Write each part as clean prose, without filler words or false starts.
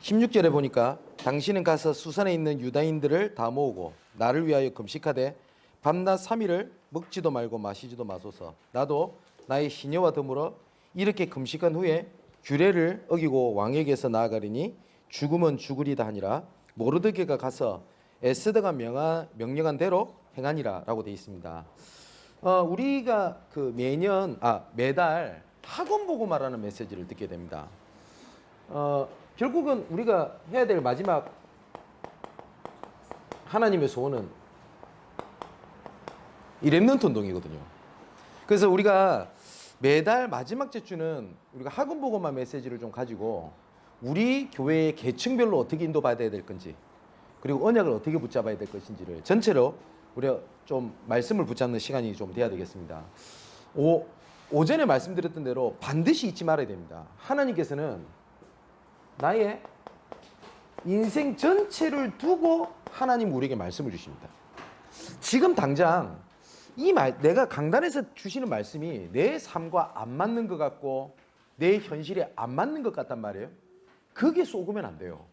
(16절에) 보니까 당신은 가서 수산에 있는 유다인들을 다 모으고 나를 위하여 금식하되 밤낮 3일을 먹지도 말고 마시지도 마소서. 나도 나의 시녀와 더불어 이렇게 금식한 후에 규례를 어기고 왕에게서 나아가리니 죽으면 죽으리다 하니라. 모르드게가 가서 에스더가 명령한 대로 행하니라 라고 되어 있습니다. 우리가 매달 학원 보고 말하는 메시지를 듣게 됩니다. 결국은 우리가 해야 될 마지막 하나님의 소원은 이 렘넌트 운동이거든요. 그래서 우리가 매달 마지막 주는 우리가 학원 보고만 메시지를 좀 가지고 우리 교회의 계층별로 어떻게 인도받아야 될 건지, 그리고 언약을 어떻게 붙잡아야 될 것인지를 전체로 우리가 좀 말씀을 붙잡는 시간이 좀 돼야 되겠습니다. 오전에 말씀드렸던 대로 반드시 잊지 말아야 됩니다. 하나님께서는 나의 인생 전체를 두고 하나님 우리에게 말씀을 주십니다. 지금 당장 내가 강단에서 주시는 말씀이 내 삶과 안 맞는 것 같고 내 현실에 안 맞는 것 같단 말이에요. 그게 쏘으면 안 돼요.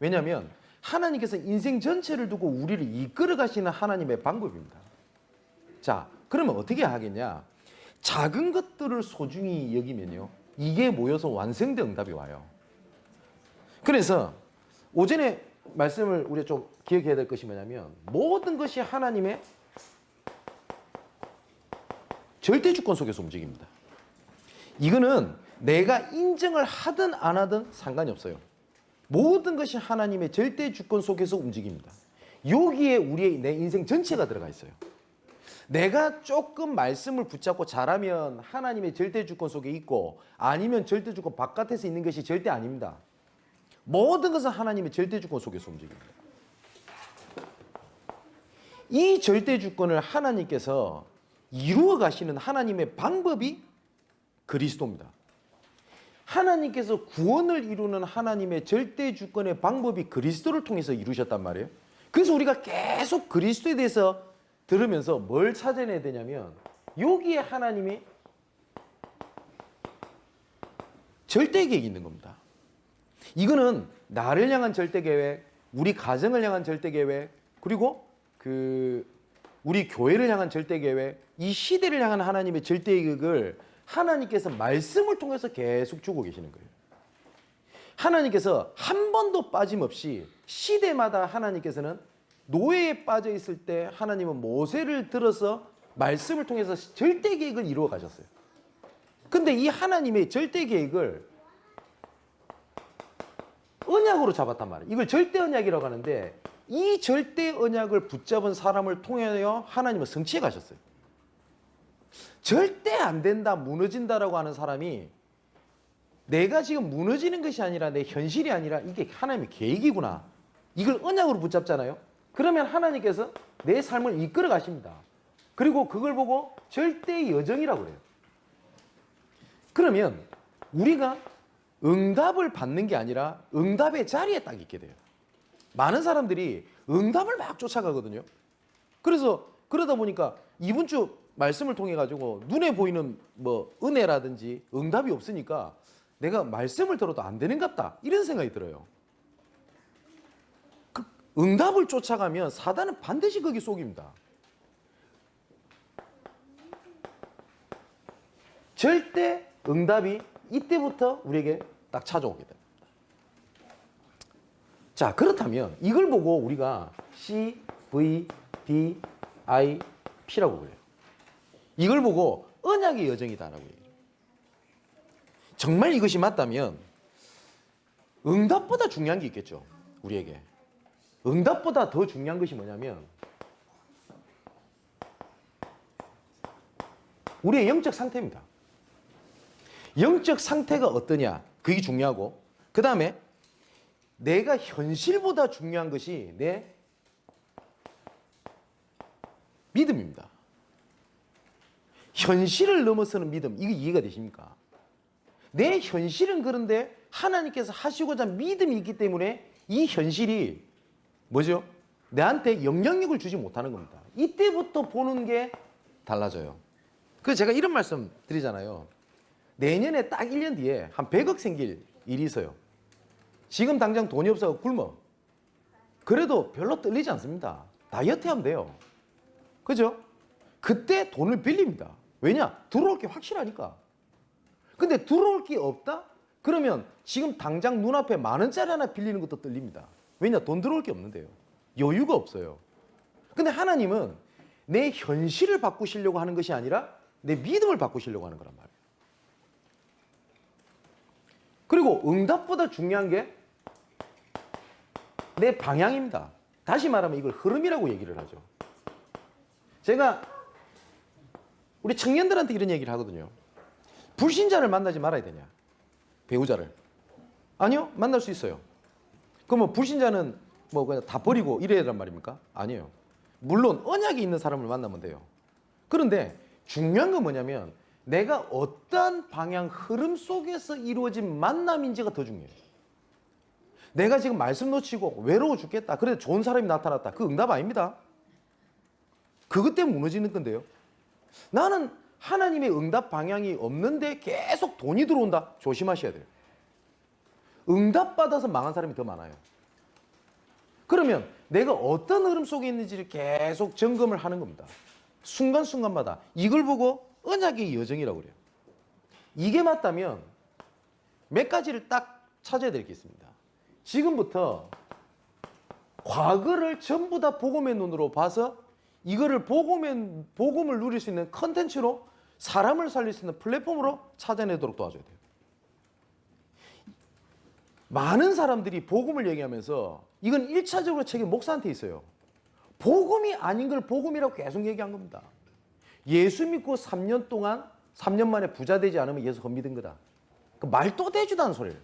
왜냐하면 하나님께서 인생 전체를 두고 우리를 이끌어 가시는 하나님의 방법입니다. 자, 그러면 어떻게 하겠냐? 작은 것들을 소중히 여기면요, 이게 모여서 완성된 응답이 와요. 그래서 오전에 말씀을 우리가 좀 기억해야 될 것이 뭐냐면, 모든 것이 하나님의 절대 주권 속에서 움직입니다. 이거는 내가 인정을 하든 안 하든 상관이 없어요. 모든 것이 하나님의 절대 주권 속에서 움직입니다. 여기에 내 인생 전체가 들어가 있어요. 내가 조금 말씀을 붙잡고 잘하면 하나님의 절대 주권 속에 있고, 아니면 절대 주권 바깥에서 있는 것이 절대 아닙니다. 모든 것은 하나님의 절대 주권 속에서 움직입니다. 이 절대 주권을 하나님께서 이루어 가시는 하나님의 방법이 그리스도입니다. 하나님께서 구원을 이루는 하나님의 절대 주권의 방법이 그리스도를 통해서 이루셨단 말이에요. 그래서 우리가 계속 그리스도에 대해서 들으면서 뭘 찾아내야 되냐면, 여기에 하나님이 절대 계획이 있는 겁니다. 이거는 나를 향한 절대 계획, 우리 가정을 향한 절대 계획, 그리고 우리 교회를 향한 절대 계획, 이 시대를 향한 하나님의 절대 계획을 하나님께서 말씀을 통해서 계속 주고 계시는 거예요. 하나님께서 한 번도 빠짐없이 시대마다 하나님께서는 노예에 빠져 있을 때 하나님은 모세를 들어서 말씀을 통해서 절대 계획을 이루어 가셨어요. 근데 이 하나님의 절대 계획을 언약으로 잡았단 말이에요. 이걸 절대 언약이라고 하는데, 이 절대 언약을 붙잡은 사람을 통하여 하나님은 성취해 가셨어요. 절대 안 된다, 무너진다라고 하는 사람이 내가 지금 무너지는 것이 아니라 내 현실이 아니라 이게 하나님의 계획이구나, 이걸 언약으로 붙잡잖아요. 그러면 하나님께서 내 삶을 이끌어 가십니다. 그리고 그걸 보고 절대의 여정이라고 그래요. 그러면 우리가 응답을 받는 게 아니라 응답의 자리에 딱 있게 돼요. 많은 사람들이 응답을 막 쫓아가거든요. 그래서 그러다 보니까 이번 주 말씀을 통해 가지고 눈에 보이는 은혜라든지 응답이 없으니까 내가 말씀을 들어도 안 되는갑다, 이런 생각이 들어요. 응답을 쫓아가면 사단은 반드시 거기 속입니다. 절대 응답이 이때부터 우리에게 딱 찾아오게 됩니다. 자, 그렇다면 이걸 보고 우리가 CVDIP라고 그래요. 이걸 보고 언약의 여정이다라고 얘기해요. 정말 이것이 맞다면 응답보다 중요한 게 있겠죠, 우리에게. 응답보다 더 중요한 것이 뭐냐면 우리의 영적 상태입니다. 영적 상태가 어떠냐, 그게 중요하고, 그 다음에 내가 현실보다 중요한 것이 내 믿음입니다. 현실을 넘어서는 믿음, 이게 이해가 되십니까? 내 현실은 그런데 하나님께서 하시고자 믿음이 있기 때문에 이 현실이 뭐죠? 내한테 영향력을 주지 못하는 겁니다. 이때부터 보는 게 달라져요. 그래서 제가 이런 말씀 드리잖아요. 내년에 딱 1년 뒤에 한 100억 생길 일이 있어요. 지금 당장 돈이 없어서 굶어. 그래도 별로 떨리지 않습니다. 다이어트 하면 돼요. 그죠? 그때 돈을 빌립니다. 왜냐? 들어올 게 확실하니까. 근데 들어올 게 없다? 그러면 지금 당장 눈앞에 10,000원짜리 하나 빌리는 것도 떨립니다. 왜냐? 돈 들어올 게 없는데요. 여유가 없어요. 근데 하나님은 내 현실을 바꾸시려고 하는 것이 아니라 내 믿음을 바꾸시려고 하는 거란 말이에요. 그리고 응답보다 중요한 게 내 방향입니다. 다시 말하면 이걸 흐름이라고 얘기를 하죠. 제가 우리 청년들한테 이런 얘기를 하거든요. 불신자를 만나지 말아야 되냐? 배우자를. 아니요, 만날 수 있어요. 그러면 불신자는 뭐 그냥 다 버리고 이래야 되란 말입니까? 아니에요. 물론 언약이 있는 사람을 만나면 돼요. 그런데 중요한 건 뭐냐면 내가 어떤 방향 흐름 속에서 이루어진 만남인지가 더 중요해요. 내가 지금 말씀 놓치고 외로워 죽겠다. 그래도 좋은 사람이 나타났다. 그 응답 아닙니다. 그것 때문에 무너지는 건데요. 나는 하나님의 응답 방향이 없는데 계속 돈이 들어온다. 조심하셔야 돼요. 응답 받아서 망한 사람이 더 많아요. 그러면 내가 어떤 흐름 속에 있는지를 계속 점검을 하는 겁니다. 순간순간마다 이걸 보고 언약의 여정이라고 그래요. 이게 맞다면 몇 가지를 딱 찾아야 될 게 있습니다. 지금부터 과거를 전부 다 복음의 눈으로 봐서 이거를 복음을 누릴 수 있는 컨텐츠로 사람을 살릴 수 있는 플랫폼으로 찾아내도록 도와줘야 돼요. 많은 사람들이 복음을 얘기하면서 이건 1차적으로 책임 목사한테 있어요. 복음이 아닌 걸 복음이라고 계속 얘기한 겁니다. 예수 믿고 3년 동안 3년 만에 부자 되지 않으면 예수 못 믿은 거다. 그 말도 되지도 않은 소리를.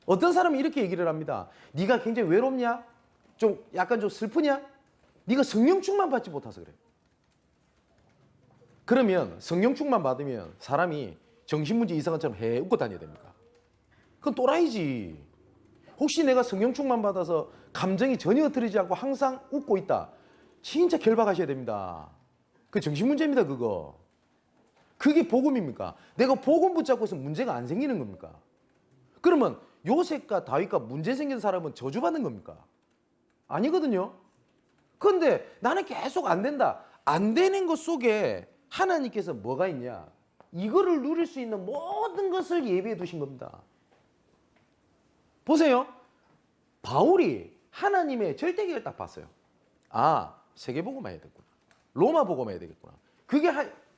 어떤 사람은 이렇게 얘기를 합니다. 네가 굉장히 외롭냐? 좀 약간 좀 슬프냐? 네가 성령 충만 받지 못해서 그래. 그러면 성령 충만 받으면 사람이 정신문제 이상한처럼 해 웃고 다녀야 됩니까? 그건 또라이지. 혹시 내가 성령 충만 받아서 감정이 전혀 흐트리지 않고 항상 웃고 있다. 진짜 결박하셔야 됩니다. 그 정신문제입니다, 그거. 그게 복음입니까? 내가 복음 붙잡고 있으면 문제가 안 생기는 겁니까? 그러면 요셉과 다윗과 문제 생긴 사람은 저주받는 겁니까? 아니거든요. 그런데 나는 계속 안 된다. 안 되는 것 속에 하나님께서 뭐가 있냐? 이거를 누릴 수 있는 모든 것을 예비해 두신 겁니다. 보세요. 바울이 하나님의 절대계를 딱 봤어요. 아, 세계복음만 해야 되겠구나. 로마복음만 해야 되겠구나.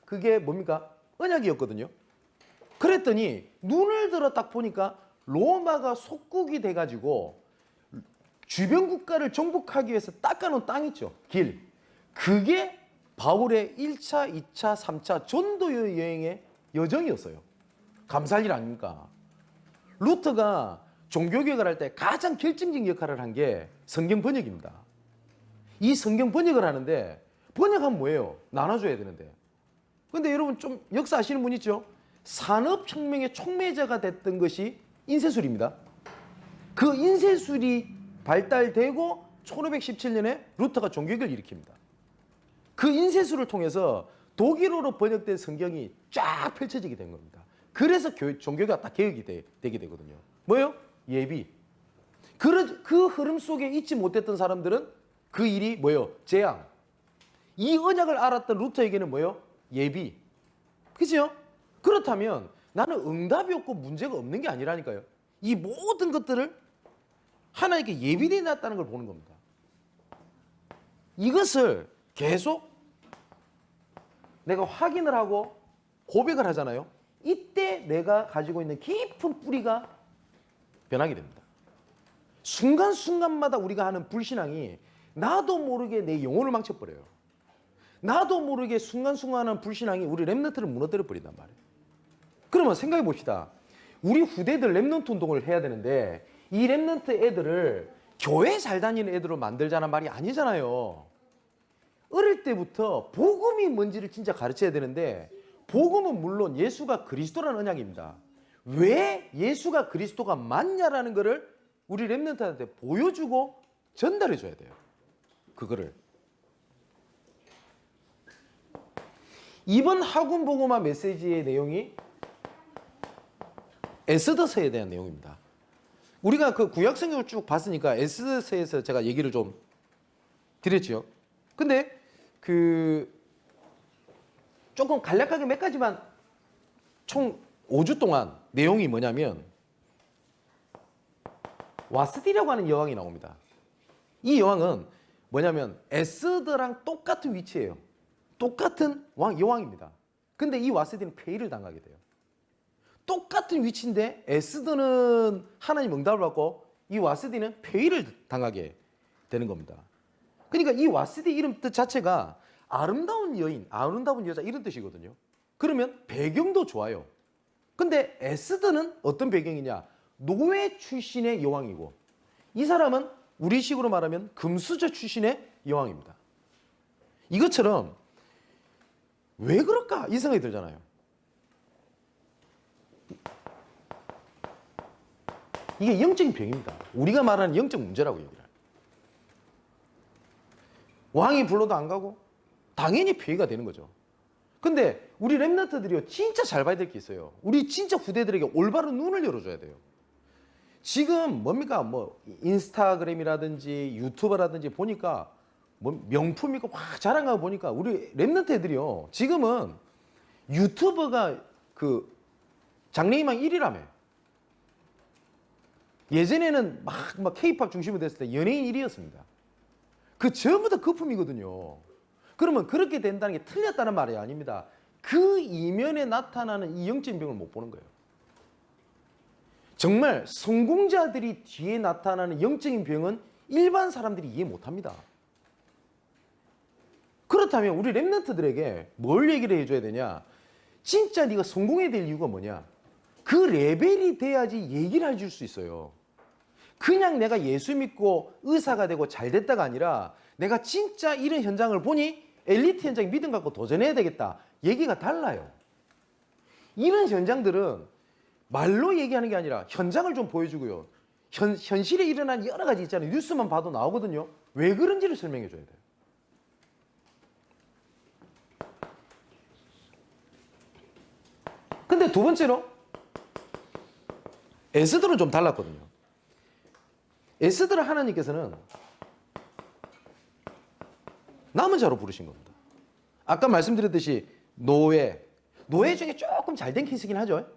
그게 뭡니까? 언약이었거든요. 그랬더니 눈을 들어 딱 보니까 로마가 속국이 돼가지고 주변 국가를 정복하기 위해서 닦아놓은 땅 있죠. 길. 그게 바울의 1차, 2차, 3차 전도 여행의 여정이었어요. 감사할 일 아닙니까? 루터가 종교개혁을 할 때 가장 결정적인 역할을 한 게 성경 번역입니다. 이 성경 번역을 하는데 번역하면 뭐예요? 나눠줘야 되는데. 근데 여러분 좀 역사 아시는 분 있죠? 산업혁명의 촉매자가 됐던 것이 인쇄술입니다. 그 인쇄술이 발달되고 1517년에 루터가 종교개혁을 일으킵니다. 그 인쇄술을 통해서 독일어로 번역된 성경이 쫙 펼쳐지게 된 겁니다. 그래서 종교가 딱 개혁이 되게 되거든요. 뭐예요? 예비. 그 흐름 속에 있지 못했던 사람들은 그 일이 뭐예요? 재앙. 이 언약을 알았던 루터에게는 뭐예요? 예비. 그죠? 그렇다면 나는 응답이 없고 문제가 없는 게 아니라니까요. 이 모든 것들을 하나님께 예비되어 놨다는 걸 보는 겁니다. 이것을 계속 내가 확인을 하고 고백을 하잖아요. 이때 내가 가지고 있는 깊은 뿌리가 변하게 됩니다. 순간순간마다 우리가 하는 불신앙이 나도 모르게 내 영혼을 망쳐버려요. 나도 모르게 순간순간 하는 불신앙이 우리 렘넌트를 무너뜨려 버린단 말이에요. 그러면 생각해 봅시다. 우리 후대들 렘넌트 운동을 해야 되는데 이 렘넌트 애들을 교회 잘 다니는 애들로 만들자는 말이 아니잖아요. 어릴 때부터 복음이 뭔지를 진짜 가르쳐야 되는데 복음은 물론 예수가 그리스도라는 언약입니다. 왜 예수가 그리스도가 맞냐라는 것을 우리 렘넌트한테 보여주고 전달해 줘야 돼요. 그거를. 이번 학원보고마 메시지의 내용이 에스더서에 대한 내용입니다. 우리가 그 구약성경을 쭉 봤으니까 에스더서에서 제가 얘기를 좀 드렸죠. 근데 그 조금 간략하게 몇 가지만 총 5주 동안 내용이 뭐냐면 와스디라고 하는 여왕이 나옵니다. 이 여왕은 뭐냐면 에스더랑 똑같은 위치예요. 똑같은 여왕입니다. 근데 이 와스디는 폐위를 당하게 돼요. 똑같은 위치인데 에스더는 하나님 응답을 받고 이 와스디는 폐위를 당하게 되는 겁니다. 그러니까 이 와스디 이름 뜻 자체가 아름다운 여인, 아름다운 여자 이런 뜻이거든요. 그러면 배경도 좋아요. 근데 에스더는 어떤 배경이냐? 노예 출신의 여왕이고 이 사람은 우리식으로 말하면 금수저 출신의 여왕입니다. 이것처럼 왜 그럴까? 이 생각이 들잖아요. 이게 영적인 병입니다. 우리가 말하는 영적 문제라고 얘기를 해요. 왕이 불러도 안 가고 당연히 폐위가 되는 거죠. 근데 우리 랩런트들이요 진짜 잘 봐야 될 게 있어요. 우리 진짜 후대들에게 올바른 눈을 열어줘야 돼요. 지금 뭡니까? 뭐 인스타그램이라든지 유튜버라든지 보니까 뭐 명품이고 막 자랑하고 보니까 우리 랩런트 애들이요 지금은 유튜버가 그 장래희망 1위라며. 예전에는 막 K-팝 중심으로 됐을 때 연예인 1위였습니다. 그 전부 다 거품이거든요. 그러면 그렇게 된다는 게 틀렸다는 말이 아닙니다. 그 이면에 나타나는 이 영적인 병을 못 보는 거예요. 정말 성공자들이 뒤에 나타나는 영적인 병은 일반 사람들이 이해 못합니다. 그렇다면 우리 랩런트들에게 뭘 얘기를 해줘야 되냐? 진짜 네가 성공해야 될 이유가 뭐냐? 그 레벨이 돼야지 얘기를 해줄 수 있어요. 그냥 내가 예수 믿고 의사가 되고 잘 됐다가 아니라 내가 진짜 이런 현장을 보니 엘리트 현장 믿음 갖고 도전해야 되겠다. 얘기가 달라요. 이런 현장들은 말로 얘기하는 게 아니라 현장을 좀 보여주고요. 현실에 일어난 여러 가지 있잖아요. 뉴스만 봐도 나오거든요. 왜 그런지를 설명해 줘야 돼요. 근데 두 번째로 에스더는 좀 달랐거든요. 에스더를 하나님께서는 남은 자로 부르신 겁니다. 아까 말씀드렸듯이 노예 중에 조금 잘된 케이스긴 하죠.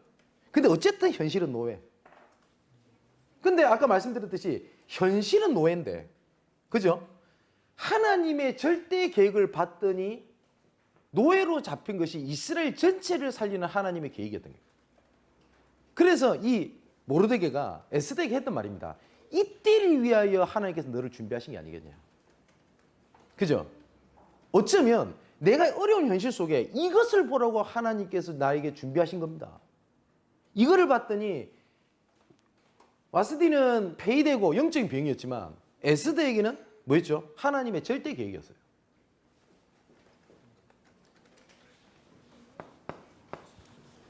근데 어쨌든 현실은 노예. 근데 아까 말씀드렸듯이 현실은 노예인데, 그죠? 하나님의 절대 계획을 봤더니 노예로 잡힌 것이 이스라엘 전체를 살리는 하나님의 계획이었던 거예요. 그래서 이 모르드게가 에스더에게 했던 말입니다. 이때를 위하여 하나님께서 너를 준비하신 게 아니겠냐. 그죠? 어쩌면 내가 어려운 현실 속에 이것을 보라고 하나님께서 나에게 준비하신 겁니다. 이거를 봤더니 와스디는 폐위되고 영적인 병이었지만 에스더에게는 뭐였죠? 하나님의 절대 계획이었어요.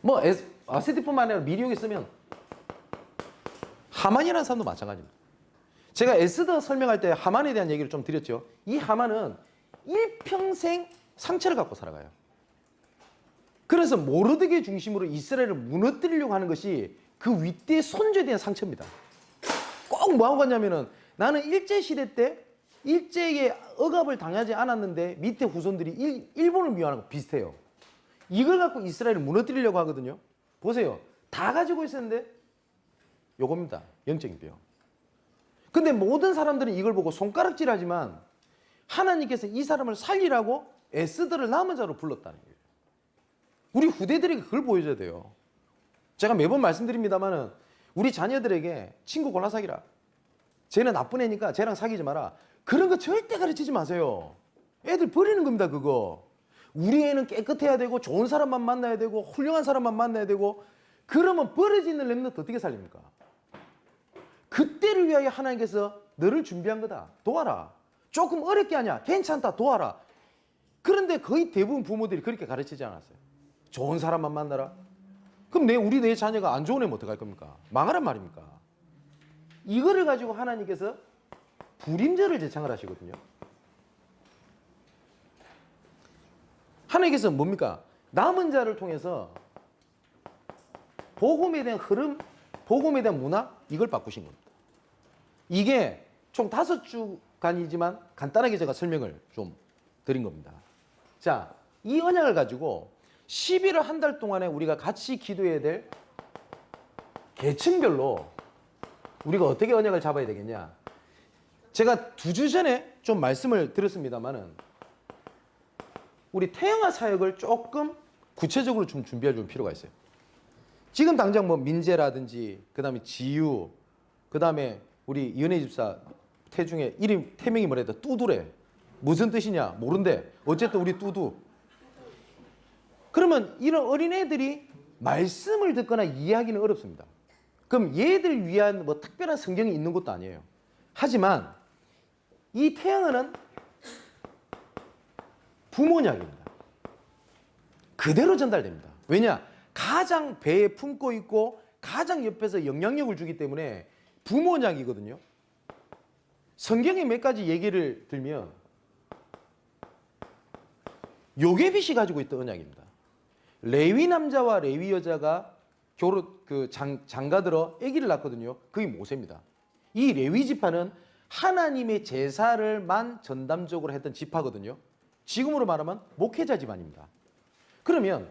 뭐 와스디뿐만 아니라 미리옥에 쓰면 하만이라는 사람도 마찬가지입니다. 제가 에스더 설명할 때 하만에 대한 얘기를 좀 드렸죠. 이 하만은 일평생 상처를 갖고 살아가요. 그래서 모르드게 중심으로 이스라엘을 무너뜨리려고 하는 것이 그 윗대의 손주에 대한 상처입니다. 꼭 뭐하고 갔냐면은 나는 일제시대 때 일제에게 억압을 당하지 않았는데 밑에 후손들이 일본을 미워하는 거 비슷해요. 이걸 갖고 이스라엘을 무너뜨리려고 하거든요. 보세요. 다 가지고 있었는데 요겁니다. 영적인 병. 근데 모든 사람들은 이걸 보고 손가락질하지만 하나님께서 이 사람을 살리라고 에스더를 남은 자로 불렀다는 거예요. 우리 후대들에게 그걸 보여줘야 돼요. 제가 매번 말씀드립니다만은 우리 자녀들에게 친구 골라 사귀라. 쟤는 나쁜 애니까 쟤랑 사귀지 마라. 그런 거 절대 가르치지 마세요. 애들 버리는 겁니다, 그거. 우리 애는 깨끗해야 되고 좋은 사람만 만나야 되고 훌륭한 사람만 만나야 되고 그러면 버려지는 렘넌트 어떻게 살립니까? 그때를 위하여 하나님께서 너를 준비한 거다. 도와라. 조금 어렵게 하냐? 괜찮다. 도와라. 그런데 거의 대부분 부모들이 그렇게 가르치지 않았어요. 좋은 사람만 만나라. 그럼 우리 내 자녀가 안 좋은 애면 어떡할 겁니까? 망하란 말입니까? 이거를 가지고 하나님께서 불임절을 제창을 하시거든요. 하나님께서 뭡니까? 남은 자를 통해서 복음에 대한 흐름, 복음에 대한 문화, 이걸 바꾸신 겁니다. 이게 총 5주간이지만 간단하게 제가 설명을 좀 드린 겁니다. 자, 이 언약을 가지고 11월 한 달 동안에 우리가 같이 기도해야 될 계층별로 우리가 어떻게 언약을 잡아야 되겠냐. 제가 2주 전에 좀 말씀을 드렸습니다만은 우리 태영아 사역을 조금 구체적으로 좀 준비할 좀 필요가 있어요. 지금 당장 뭐 민재라든지 그다음에 지유, 그다음에 우리 이은혜 집사 태중에 이름 태명이 뭐래도 뚜두래. 무슨 뜻이냐 모른대. 어쨌든 우리 뚜두. 그러면 이런 어린애들이 말씀을 듣거나 이해하기는 어렵습니다. 그럼 얘들 위한 뭐 특별한 성경이 있는 것도 아니에요. 하지만 이 태양은 부모약입니다. 그대로 전달됩니다. 왜냐? 가장 배에 품고 있고 가장 옆에서 영향력을 주기 때문에 부모약이거든요. 성경의 몇 가지 얘기를 들면 요게빗이 가지고 있던 언약입니다. 레위 남자와 레위 여자가 장가들어 아기를 낳거든요. 그게 모세입니다. 이 레위 지파는 하나님의 제사를만 전담적으로 했던 지파거든요. 지금으로 말하면 목회자 집안입니다. 그러면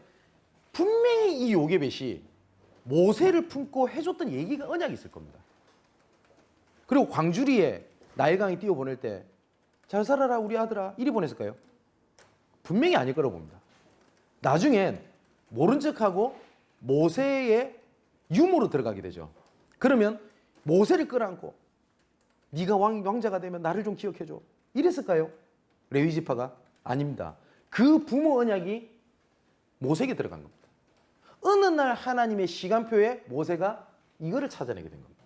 분명히 이 요게벳이 모세를 품고 해줬던 얘기가 언약이 있을 겁니다. 그리고 광주리에 나일강에 띄워보낼 때 잘 살아라 우리 아들아 이리 보냈을까요? 분명히 아닐 거라고 봅니다. 나중엔 모른 척하고 모세의 유모로 들어가게 되죠. 그러면 모세를 끌어안고 네가 왕자가 되면 나를 좀 기억해줘 이랬을까요? 레위 지파가? 아닙니다. 그 부모 언약이 모세에게 들어간 겁니다. 어느 날 하나님의 시간표에 모세가 이거를 찾아내게 된 겁니다.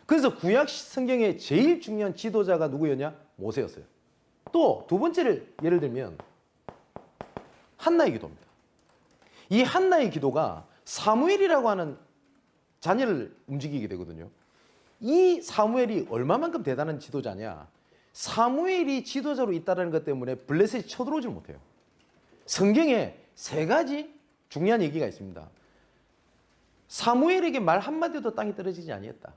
그래서 구약 성경의 제일 중요한 지도자가 누구였냐? 모세였어요. 또 두 번째를 예를 들면 한나의 기도입니다. 이 한나의 기도가 사무엘이라고 하는 자녀를 움직이게 되거든요. 이 사무엘이 얼마만큼 대단한 지도자냐? 사무엘이 지도자로 있다는 것 때문에 블레셋이 쳐들어오질 못해요. 성경에 3가지 중요한 얘기가 있습니다. 사무엘에게 말 한마디도 땅에 떨어지지 아니했다.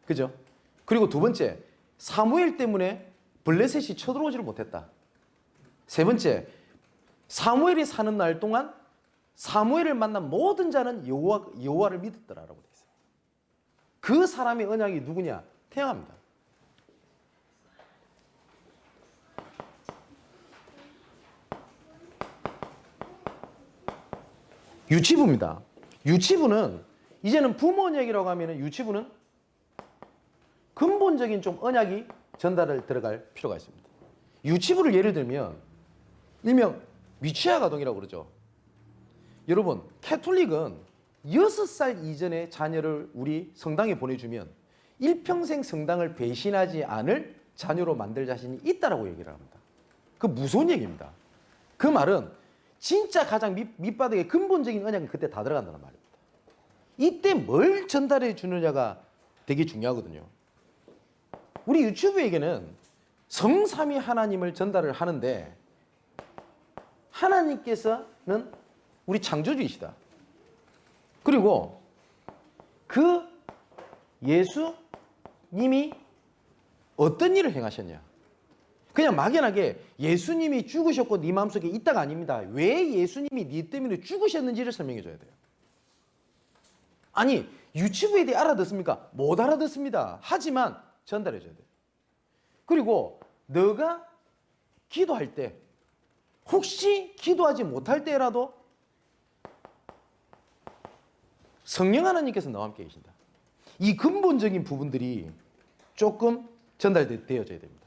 그죠? 그리고 두 번째, 사무엘 때문에 블레셋이 쳐들어오지를 못했다. 세 번째, 사무엘이 사는 날 동안 사무엘을 만난 모든 자는 여호와를 믿었더라라고 되어 있어요. 그 사람의 언약이 누구냐? 태양합니다. 유치부입니다. 유치부는 이제는 부모 언약이라고 하면 유치부는 근본적인 좀 언약이 전달을 들어갈 필요가 있습니다. 유치부를 예를 들면 일명 미취학 아동이라고 그러죠. 여러분, 캐톨릭은 6살 이전의 자녀를 우리 성당에 보내주면 일평생 성당을 배신하지 않을 자녀로 만들 자신이 있다라고 얘기를 합니다. 그 무서운 얘기입니다. 그 말은 진짜 가장 밑바닥의 근본적인 언약은 그때 다 들어간다는 말입니다. 이때 뭘 전달해 주느냐가 되게 중요하거든요. 우리 유튜브에게는 성삼위 하나님을 전달을 하는데 하나님께서는 우리 창조주이시다. 그리고 그 예수님이 어떤 일을 행하셨냐? 그냥 막연하게 예수님이 죽으셨고 네 마음속에 있다가 아닙니다. 왜 예수님이 네 때문에 죽으셨는지를 설명해 줘야 돼요. 아니, 유튜브에 대해 알아듣습니까? 못 알아듣습니다. 하지만 전달해 줘야 돼요. 그리고 너가 기도할 때 혹시 기도하지 못할 때라도 성령 하나님께서 너와 함께 계신다. 이 근본적인 부분들이 조금 전달되어져야 됩니다.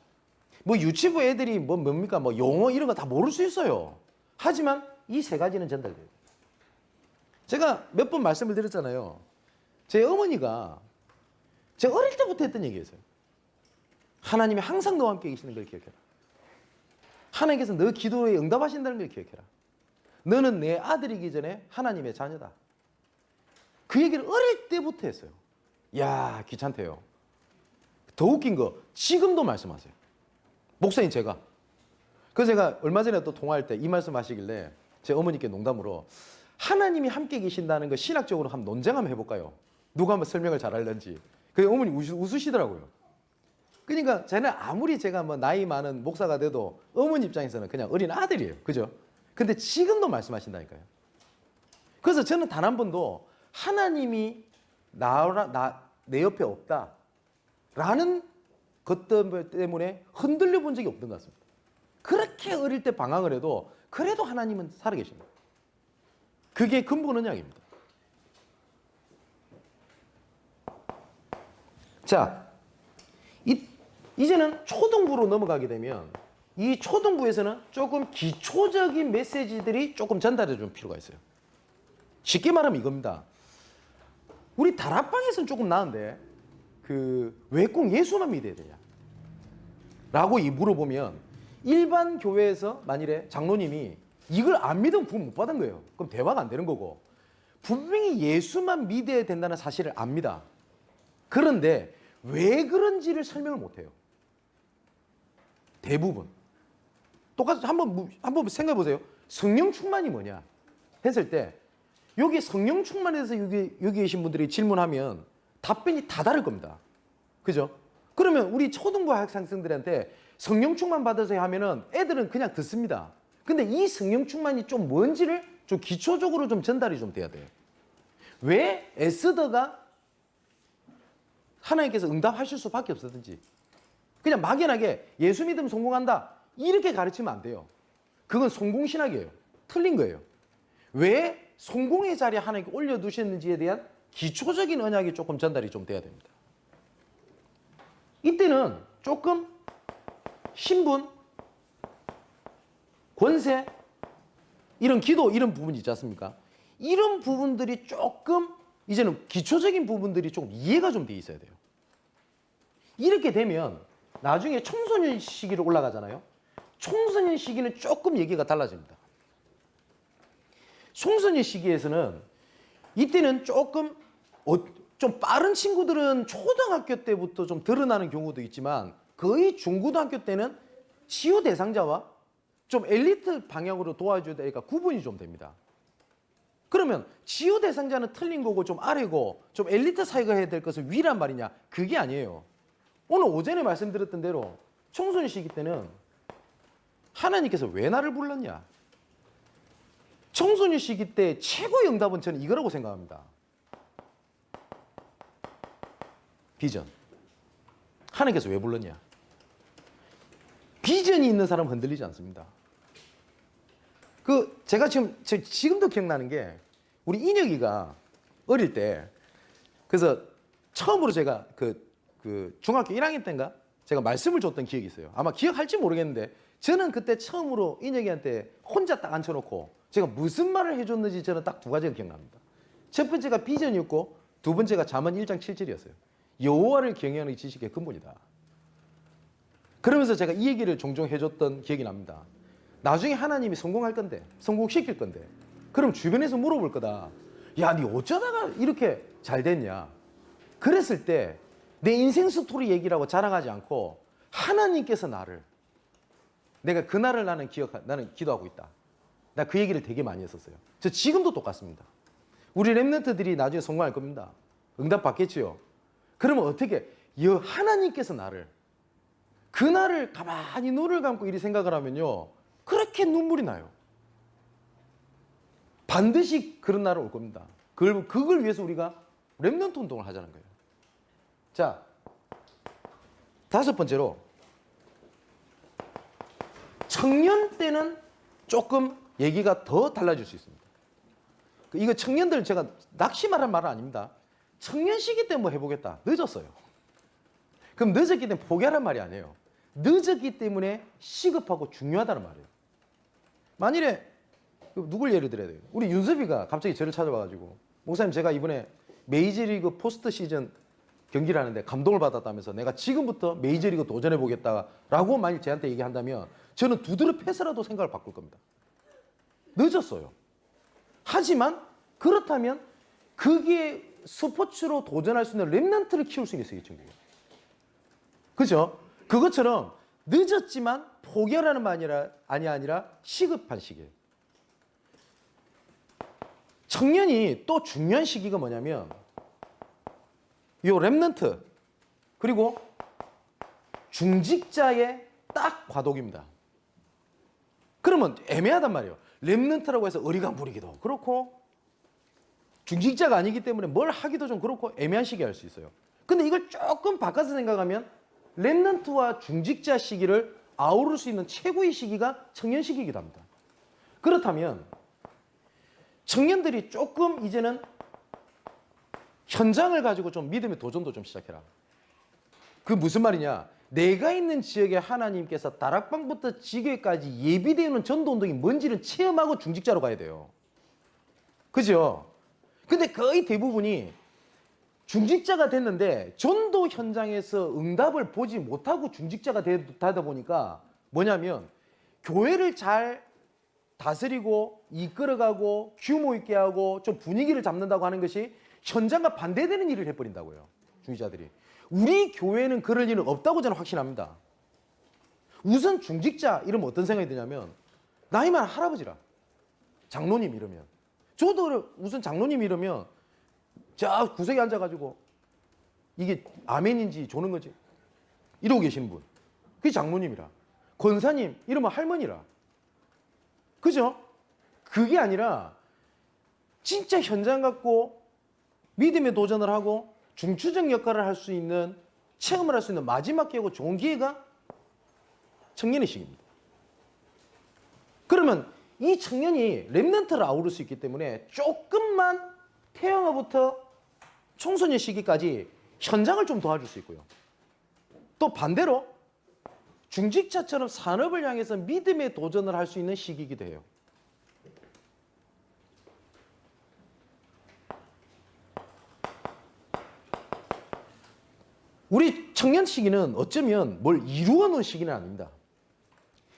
뭐 유치부 애들이 뭡니까? 뭐 용어 이런 거 다 모를 수 있어요. 하지만 이 3가지는 전달돼야 돼요. 제가 몇 번 말씀을 드렸잖아요. 제 어머니가 제가 어릴 때부터 했던 얘기였어요. 하나님이 항상 너와 함께 계시는 걸 기억해라. 하나님께서 너 기도에 응답하신다는 걸 기억해라. 너는 내 아들이기 전에 하나님의 자녀다. 그 얘기를 어릴 때부터 했어요. 야, 귀찮대요. 더 웃긴 거 지금도 말씀하세요. 목사님 제가. 그래서 제가 얼마 전에 또 통화할 때 이 말씀 하시길래 제 어머니께 농담으로 하나님이 함께 계신다는 거 신학적으로 한번 논쟁 한번 해볼까요? 누가 한번 설명을 잘할는지. 그 어머니 웃으시더라고요. 그러니까 쟤는 아무리 제가 뭐 나이 많은 목사가 돼도 어머니 입장에서는 그냥 어린 아들이에요. 그죠? 근데 지금도 말씀하신다니까요. 그래서 저는 단 한 번도 하나님이 내 옆에 없다라는 것 때문에 흔들려 본 적이 없던 것 같습니다. 그렇게 어릴 때 방황을 해도 그래도 하나님은 살아계십니다. 그게 근본 언약입니다. 자, 이제는 초등부로 넘어가게 되면 이 초등부에서는 조금 기초적인 메시지들이 조금 전달해 줄 필요가 있어요. 쉽게 말하면 이겁니다. 우리 다락방에서는 조금 나은데 왜 꼭 예수만 믿어야 되냐? 라고 물어보면 일반 교회에서 만일에 장로님이 이걸 안 믿으면 구원 못 받은 거예요. 그럼 대화가 안 되는 거고 분명히 예수만 믿어야 된다는 사실을 압니다. 그런데 왜 그런지를 설명을 못 해요. 대부분. 똑같이 한번 생각해 보세요. 성령 충만이 뭐냐 했을 때 여기 성령 충만해서 여기 계신 분들이 질문하면 답변이 다 다를 겁니다. 그죠? 그러면 우리 초등부 학생들한테 성령 충만 받으세요 하면은 애들은 그냥 듣습니다. 근데 이 성령 충만이 좀 뭔지를 좀 기초적으로 좀 전달이 좀 돼야 돼요. 왜 에스더가 하나님께서 응답하실 수밖에 없었든지 그냥 막연하게 예수 믿으면 성공한다 이렇게 가르치면 안 돼요. 그건 성공신학이에요. 틀린 거예요. 왜 성공의 자리에 하나님께 올려두셨는지에 대한 기초적인 언약이 조금 전달이 좀 돼야 됩니다. 이때는 조금 신분, 권세, 이런 기도 이런 부분이 있지 않습니까? 이런 부분들이 조금 이제는 기초적인 부분들이 조금 이해가 좀 돼 있어야 돼요. 이렇게 되면 나중에 청소년 시기로 올라가잖아요. 청소년 시기는 조금 얘기가 달라집니다. 청소년 시기에서는 이때는 조금 좀 빠른 친구들은 초등학교 때부터 좀 드러나는 경우도 있지만 거의 중고등학교 때는 치유 대상자와 좀 엘리트 방향으로 도와줘야 되니까 구분이 좀 됩니다. 그러면 치유 대상자는 틀린 거고 좀 아래고 좀 엘리트 사이가 해야 될 것은 위란 말이냐? 그게 아니에요. 오늘 오전에 말씀드렸던 대로 청소년 시기 때는 하나님께서 왜 나를 불렀냐? 청소년 시기 때 최고의 응답은 저는 이거라고 생각합니다. 비전. 하나님께서 왜 불렀냐? 비전이 있는 사람은 흔들리지 않습니다. 제가 지금도 기억나는 게 우리 인혁이가 어릴 때 그래서 처음으로 제가 중학교 1학년 때인가 제가 말씀을 줬던 기억이 있어요. 아마 기억할지 모르겠는데 저는 그때 처음으로 인혁이한테 혼자 딱 앉혀놓고 제가 무슨 말을 해줬는지 저는 딱 두 가지가 기억납니다. 첫 번째가 비전이었고 두 번째가 잠언 1장 7절이었어요. 여호와를 경외하는 지식의 근본이다. 그러면서 제가 이 얘기를 종종 해줬던 기억이 납니다. 나중에 하나님이 성공할 건데 성공시킬 건데 그럼 주변에서 물어볼 거다. 야, 니 어쩌다가 이렇게 잘 됐냐? 그랬을 때 내 인생 스토리 얘기라고 자랑하지 않고 하나님께서 내가 그날을 나는 기도하고 있다. 나 그 얘기를 되게 많이 했었어요. 저 지금도 똑같습니다. 우리 랩런트들이 나중에 성공할 겁니다. 응답 받겠지요. 그러면 어떻게 하나님께서 그날을 가만히 눈을 감고 이리 생각을 하면요. 그렇게 눈물이 나요. 반드시 그런 날은 올 겁니다. 그걸 위해서 우리가 랩런트 운동을 하자는 거예요. 자, 다섯 번째로 청년 때는 조금 얘기가 더 달라질 수 있습니다. 이거 청년들 제가 낙심하란 말은 아닙니다. 청년 시기 때 뭐 해보겠다. 늦었어요. 그럼 늦었기 때문에 포기하란 말이 아니에요. 늦었기 때문에 시급하고 중요하다는 말이에요. 만일에 누굴 예를 들어야 돼요? 우리 윤섭이가 갑자기 저를 찾아와가지고 목사님 제가 이번에 메이저리그 포스트 시즌 경기를 하는데 감동을 받았다면서 내가 지금부터 메이저리그 도전해보겠다라고 만일 저한테 얘기한다면 저는 두드려 패서라도 생각을 바꿀 겁니다. 늦었어요. 하지만 그렇다면 그게 스포츠로 도전할 수 있는 랩런트를 키울 수 있어요. 그죠? 그것처럼 늦었지만 포기하라는 말이 아니라 시급한 시기예요. 청년이 또 중요한 시기가 뭐냐면 요 랩넌트 그리고 중직자의 딱 과도기입니다. 그러면 애매하단 말이에요. 랩넌트라고 해서 어리광 부리기도 그렇고 중직자가 아니기 때문에 뭘 하기도 좀 그렇고 애매한 시기에 할 수 있어요. 근데 이걸 조금 바꿔서 생각하면 랩넌트와 중직자 시기를 아우를 수 있는 최고의 시기가 청년 시기이기도 합니다. 그렇다면 청년들이 조금 이제는 현장을 가지고 좀 믿음의 도전도 좀 시작해라. 그 무슨 말이냐? 내가 있는 지역에 하나님께서 다락방부터 지교회까지 예비되어 있는 전도운동이 뭔지를 체험하고 중직자로 가야 돼요. 그죠? 근데 거의 대부분이 중직자가 됐는데 전도 현장에서 응답을 보지 못하고 중직자가 되다 보니까 뭐냐면 교회를 잘 다스리고 이끌어가고 규모 있게 하고 좀 분위기를 잡는다고 하는 것이 현장과 반대되는 일을 해버린다고요. 중직자들이. 우리 교회는 그럴 일은 없다고 저는 확신합니다. 우선 중직자 이러면 어떤 생각이 드냐면 나이 많은 할아버지라. 장로님 이러면. 저도 우선 장로님 이러면 저 구석에 앉아가지고 이게 아멘인지 조는 거지. 이러고 계시는 분. 그게 장로님이라. 권사님 이러면 할머니라. 그죠? 그게 아니라 진짜 현장 갖고 믿음의 도전을 하고 중추적 역할을 할 수 있는 체험을 할 수 있는 마지막 기회고 좋은 기회가 청년의 시기입니다. 그러면 이 청년이 랩넌트를 아우를 수 있기 때문에 조금만 태영아부터 청소년 시기까지 현장을 좀 도와줄 수 있고요. 또 반대로 중직자처럼 산업을 향해서 믿음의 도전을 할 수 있는 시기이기도 해요. 우리 청년 시기는 어쩌면 뭘 이루어 놓은 시기는 아닙니다.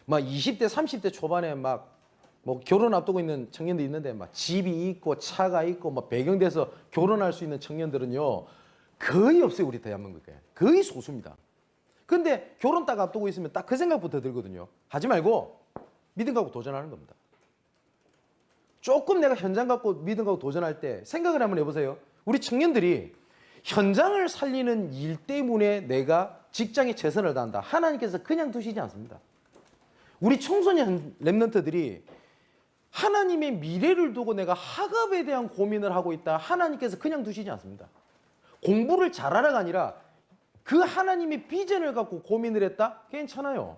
막 20대, 30대 초반에 막 뭐 결혼 앞두고 있는 청년들이 있는데 막 집이 있고 차가 있고 막 배경돼서 결혼할 수 있는 청년들은요 거의 없어요. 우리 대한민국에. 거의 소수입니다. 근데 결혼 딱 앞두고 있으면 딱 그 생각부터 들거든요. 하지 말고 믿음 갖고 도전하는 겁니다. 조금 내가 현장 갖고 믿음 갖고 도전할 때 생각을 한번 해보세요. 우리 청년들이 현장을 살리는 일 때문에 내가 직장에 최선을 다한다. 하나님께서 그냥 두시지 않습니다. 우리 청소년 랩런트들이 하나님의 미래를 두고 내가 학업에 대한 고민을 하고 있다. 하나님께서 그냥 두시지 않습니다. 공부를 잘하라가 아니라 그 하나님의 비전을 갖고 고민을 했다? 괜찮아요.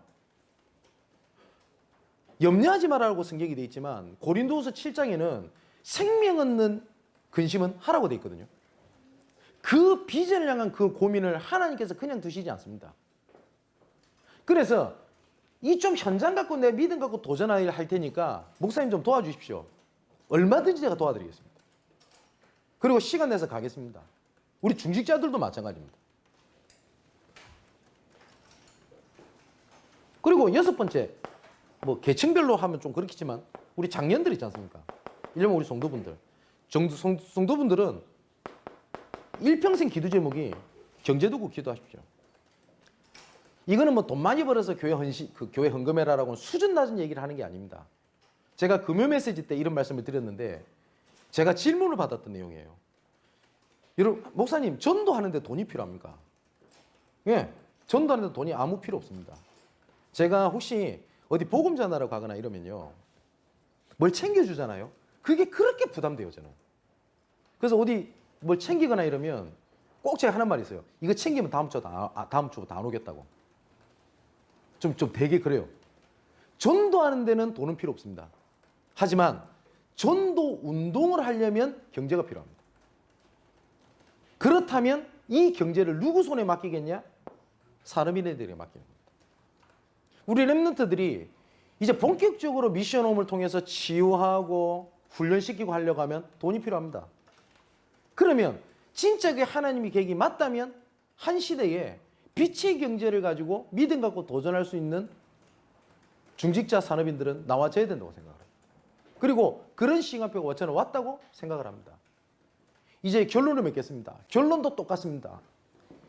염려하지 말라고 성경이 되어 있지만 고린도후서 7장에는 생명 얻는 근심은 하라고 되어 있거든요. 그 비전을 향한 그 고민을 하나님께서 그냥 두시지 않습니다. 그래서 이 좀 현장 갖고 내 믿음 갖고 도전할 테니까 목사님 좀 도와주십시오. 얼마든지 제가 도와드리겠습니다. 그리고 시간 내서 가겠습니다. 우리 중직자들도 마찬가지입니다. 그리고 여섯 번째, 뭐 계층별로 하면 좀 그렇겠지만 우리 장년들 있지 않습니까? 이러면 우리 성도분들. 성도분들은 일평생 기도 제목이 경제 두고 기도하십시오. 이거는 뭐 돈 많이 벌어서 교회 헌금해라라고 수준 낮은 얘기를 하는 게 아닙니다. 제가 금요 메시지 때 이런 말씀을 드렸는데 제가 질문을 받았던 내용이에요. 여러분, 목사님 전도하는데 돈이 필요합니까? 예, 전도하는데 돈이 아무 필요 없습니다. 제가 혹시 어디 복음 전하러 가거나 이러면요, 뭘 챙겨주잖아요. 그게 그렇게 부담돼요, 저는. 그래서 어디 뭘 챙기거나 이러면 꼭 제가 하는 말이 있어요. 이거 챙기면 다음 주부터 안 오겠다고. 좀 되게 그래요. 전도하는 데는 돈은 필요 없습니다. 하지만 전도 운동을 하려면 경제가 필요합니다. 그렇다면 이 경제를 누구 손에 맡기겠냐? 사람인들에게 맡기는 겁니다. 우리 랩런트들이 이제 본격적으로 미션홈을 통해서 치유하고 훈련시키고 하려고 하면 돈이 필요합니다. 그러면 진짜 그 하나님의 계획이 맞다면 한 시대에 빛의 경제를 가지고 믿음 갖고 도전할 수 있는 중직자 산업인들은 나와줘야 된다고 생각을 해요. 그리고 그런 시간표가 저는 왔다고 생각을 합니다. 이제 결론을 맺겠습니다. 결론도 똑같습니다.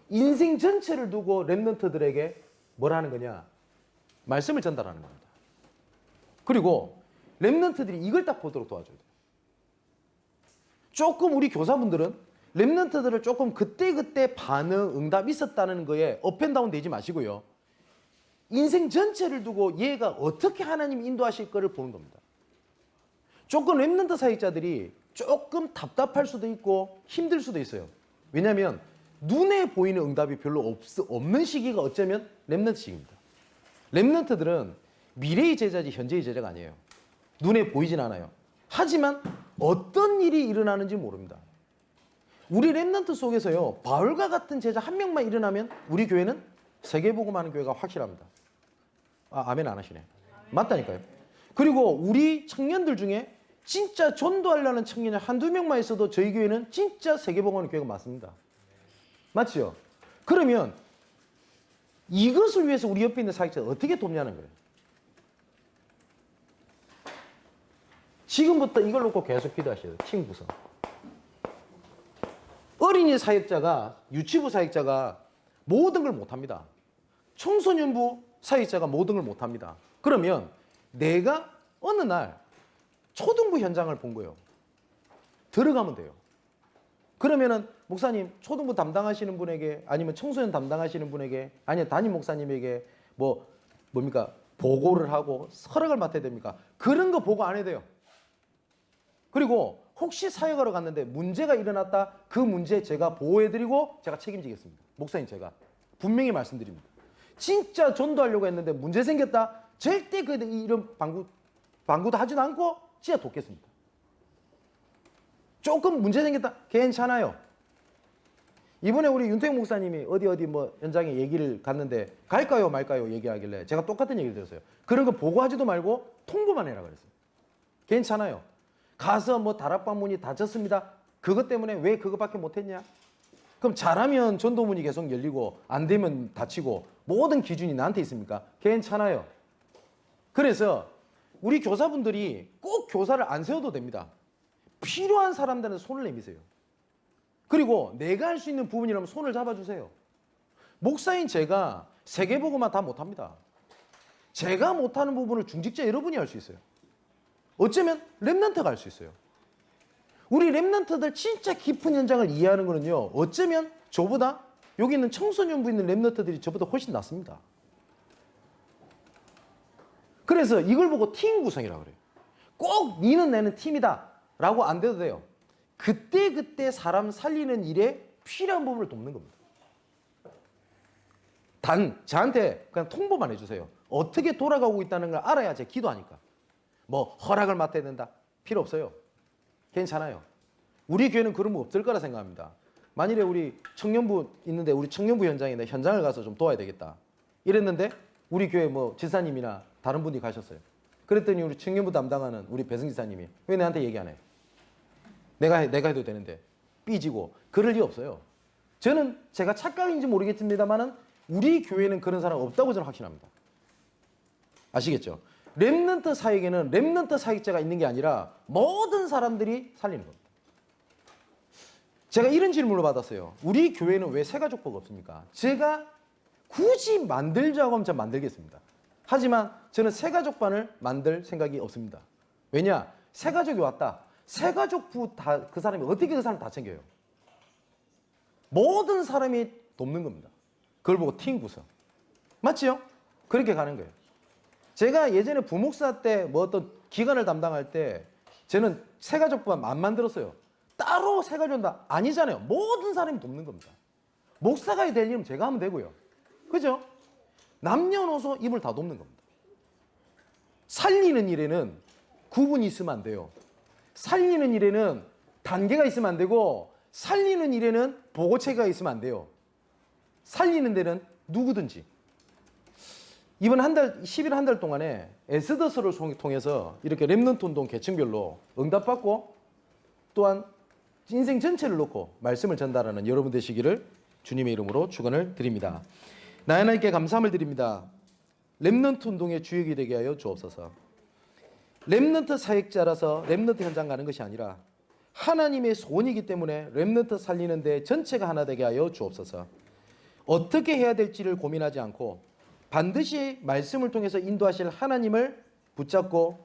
인생 전체를 두고 랩런트들에게 뭘 하는 거냐? 말씀을 전달하는 겁니다. 그리고 랩런트들이 이걸 딱 보도록 도와줘야 돼요. 조금 우리 교사분들은 랩런트들을 조금 그때그때 반응, 응답 있었다는 거에 업앤다운 되지 마시고요. 인생 전체를 두고 얘가 어떻게 하나님 인도하실 거를 보는 겁니다. 조금 랩런트 사역자들이 조금 답답할 수도 있고 힘들 수도 있어요. 왜냐하면 눈에 보이는 응답이 별로 없는 시기가 어쩌면 랩런트 시기입니다. 랩런트들은 미래의 제자지 현재의 제자가 아니에요. 눈에 보이진 않아요. 하지만 어떤 일이 일어나는지 모릅니다. 우리 랩런트 속에서요, 바울과 같은 제자 한 명만 일어나면 우리 교회는 세계복음하는 교회가 확실합니다. 아멘 안 하시네. 맞다니까요. 그리고 우리 청년들 중에 진짜 전도하려는 청년이 한두 명만 있어도 저희 교회는 진짜 세계복음하는 교회가 맞습니다. 맞죠? 그러면 이것을 위해서 우리 옆에 있는 사역자가 어떻게 돕냐는 거예요. 지금부터 이걸 놓고 계속 기도하셔야 돼요. 팀 구성. 어린이 사역자가, 유치부 사역자가 모든 걸 못합니다. 청소년부 사역자가 모든 걸 못합니다. 그러면 내가 어느 날 초등부 현장을 본 거예요. 들어가면 돼요. 그러면은 목사님 초등부 담당하시는 분에게 아니면 청소년 담당하시는 분에게 아니면 담임 목사님에게 뭡니까 보고를 하고 허락을 맡아야 됩니까? 그런 거 보고 안 해도 돼요. 그리고 혹시 사역하러 갔는데 문제가 일어났다, 그 문제 제가 보호해드리고 제가 책임지겠습니다. 목사님 제가 분명히 말씀드립니다. 진짜 전도하려고 했는데 문제 생겼다, 절대 이런 방구도 하지도 않고 진짜 돕겠습니다. 조금 문제 생겼다, 괜찮아요. 이번에 우리 윤태영 목사님이 어디 현장에 얘기를 갔는데 갈까요 말까요 얘기하길래 제가 똑같은 얘기를 들었어요. 그런 거 보고하지도 말고 통보만 해라 그랬어요. 괜찮아요. 가서 다락방 문이 닫혔습니다. 그것 때문에 왜 그것밖에 못했냐? 그럼 잘하면 전도문이 계속 열리고 안 되면 닫히고 모든 기준이 나한테 있습니까? 괜찮아요. 그래서 우리 교사분들이 꼭 교사를 안 세워도 됩니다. 필요한 사람들은 손을 내미세요. 그리고 내가 할 수 있는 부분이라면 손을 잡아주세요. 목사인 제가 세계복음만 다 못합니다. 제가 못하는 부분을 중직자 여러분이 할 수 있어요. 어쩌면 랩런트가 할 수 있어요. 우리 랩런트들 진짜 깊은 현장을 이해하는 거는요, 어쩌면 저보다 여기 있는 청소년부 있는 랩런트들이 저보다 훨씬 낫습니다. 그래서 이걸 보고 팀 구성이라고 그래요. 꼭 니는 내는 팀이다 라고 안 돼도 돼요. 그때 사람 살리는 일에 필요한 부분을 돕는 겁니다. 단 저한테 그냥 통보만 해주세요. 어떻게 돌아가고 있다는 걸 알아야 제 기도하니까. 허락을 맡아야 된다. 필요 없어요. 괜찮아요. 우리 교회는 그런 거 없을 거라 생각합니다. 만일에 우리 청년부 있는데 우리 청년부 현장에 현장을 가서 좀 도와야 되겠다. 이랬는데 우리 교회 지사님이나 다른 분이 가셨어요. 그랬더니 우리 청년부 담당하는 우리 배승 지사님이 왜 내한테 얘기 안 해? 내가 해도 되는데 삐지고 그럴 리 없어요. 저는 제가 착각인지 모르겠습니다만은 우리 교회는 그런 사람 없다고 저는 확신합니다. 아시겠죠? 랩런트 사역에는 랩런트 사역자가 있는 게 아니라 모든 사람들이 살리는 겁니다. 제가 이런 질문을 받았어요. 우리 교회는 왜 새가족부가 없습니까? 제가 굳이 만들자고 하면 제가 만들겠습니다. 하지만 저는 새가족반을 만들 생각이 없습니다. 왜냐? 새가족이 왔다. 새가족부 그 사람이 어떻게 그 사람 다 챙겨요? 모든 사람이 돕는 겁니다. 그걸 보고 팀 구성. 맞지요? 그렇게 가는 거예요. 제가 예전에 부목사 때 어떤 기관을 담당할 때 저는 새가족부만 안 만들었어요. 따로 새가족 다 아니잖아요. 모든 사람이 돕는 겁니다. 목사가 될 일은 제가 하면 되고요. 그죠? 남녀노소 입을 다 돕는 겁니다. 살리는 일에는 구분이 있으면 안 돼요. 살리는 일에는 단계가 있으면 안 되고 살리는 일에는 보고체계가 있으면 안 돼요. 살리는 데는 누구든지. 이번 11월 한 달 동안에 에스더서를 통해서 이렇게 랩런트 운동 계층별로 응답받고 또한 인생 전체를 놓고 말씀을 전달하는 여러분 되시기를 주님의 이름으로 축원을 드립니다. 나 하나님께 감사함을 드립니다. 랩런트 운동의 주역이 되게 하여 주옵소서. 랩런트 사역자라서 랩런트 현장 가는 것이 아니라 하나님의 소원이기 때문에 랩런트 살리는 데 전체가 하나 되게 하여 주옵소서. 어떻게 해야 될지를 고민하지 않고 반드시 말씀을 통해서 인도하실 하나님을 붙잡고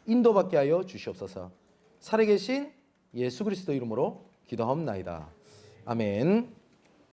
인도받게 하여 주시옵소서. 살아계신 예수 그리스도 이름으로 기도하옵나이다. 아멘.